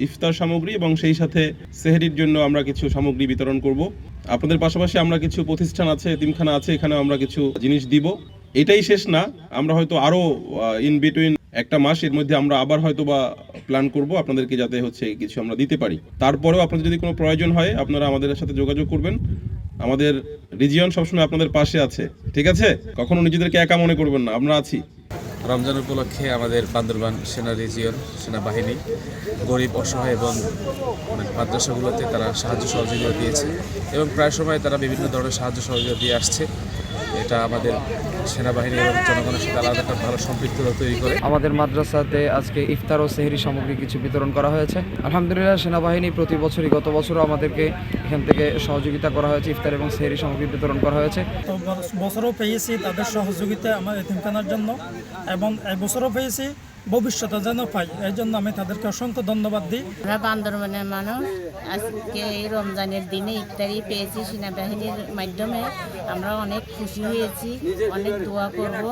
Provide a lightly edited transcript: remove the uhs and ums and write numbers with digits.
ইফতার সামগ্রী এবং সেই সাথে সেহরির জন্য আমরা কিছু সামগ্রী বিতরণ করব। আপনাদের পাশাপাশি আমরা কিছু প্রতিষ্ঠান আছে, এতিমখানা আছে, এখানে আমরা কিছু জিনিস দিব। এটাই শেষ না, আমরা হয়তো আরো ইন বিটুইন একটা মাস এর মধ্যে আমরা আবার হয়তো বা প্ল্যান করব আপনাদেরকে, যাতে হচ্ছে কিছু আমরা দিতে পারি। তারপরেও আপনাদের যদি কোনো প্রয়োজন হয় আপনারা আমাদের সাথে যোগাযোগ করবেন। আমাদের রিজিয়ন সবসময় আপনাদের পাশে আছে, ঠিক আছে? কখনো নিজেদেরকে একা মনে করবেন না, আমরা আছি। রমজান উপলক্ষে আমাদের বান্দরবান সেনা রিজিয়ন সেনাবাহিনী গরিব, অসহায় এবং মাদ্রাসাগুলোতে তারা সাহায্য সহযোগিতা দিয়েছে এবং প্রায় সময় তারা বিভিন্ন ধরনের সাহায্য সহযোগিতা দিয়ে আসছে। এটা আমাদের সেনাবাহিনী এবং জনগণের সাথে আলাদা একটা ভালো সম্পৃক্ততা তৈরি করে। আমাদের মাদ্রাসাতে আজকে ইফতার ও সেহরি সামগ্রী কিছু বিতরণ করা হয়েছে। আলহামদুলিল্লাহ, সেনাবাহিনী প্রতি বছরই, গত বছরও আমাদেরকে এখান থেকে সহযোগিতা করা হয়েছে, ইফতার এবং সেহরি সামগ্রী বিতরণ করা হয়েছে। তো বছরও পেয়েছি তাদের সহযোগিতা আমার এতিমখানার জন্য, এবং এবছরও পেয়েছি, ভবিষ্যতে যেন পাই, এই জন্য আমি তাদেরকে অসংখ্য ধন্যবাদ দিই। আমরা বান্দরবানের মানুষ আজকে এই রমজানের দিনে ইফতারি পেয়েছি সেনাবাহিনীর মাধ্যমে। আমরা অনেক খুশি হয়েছি, অনেক দোয়া করব।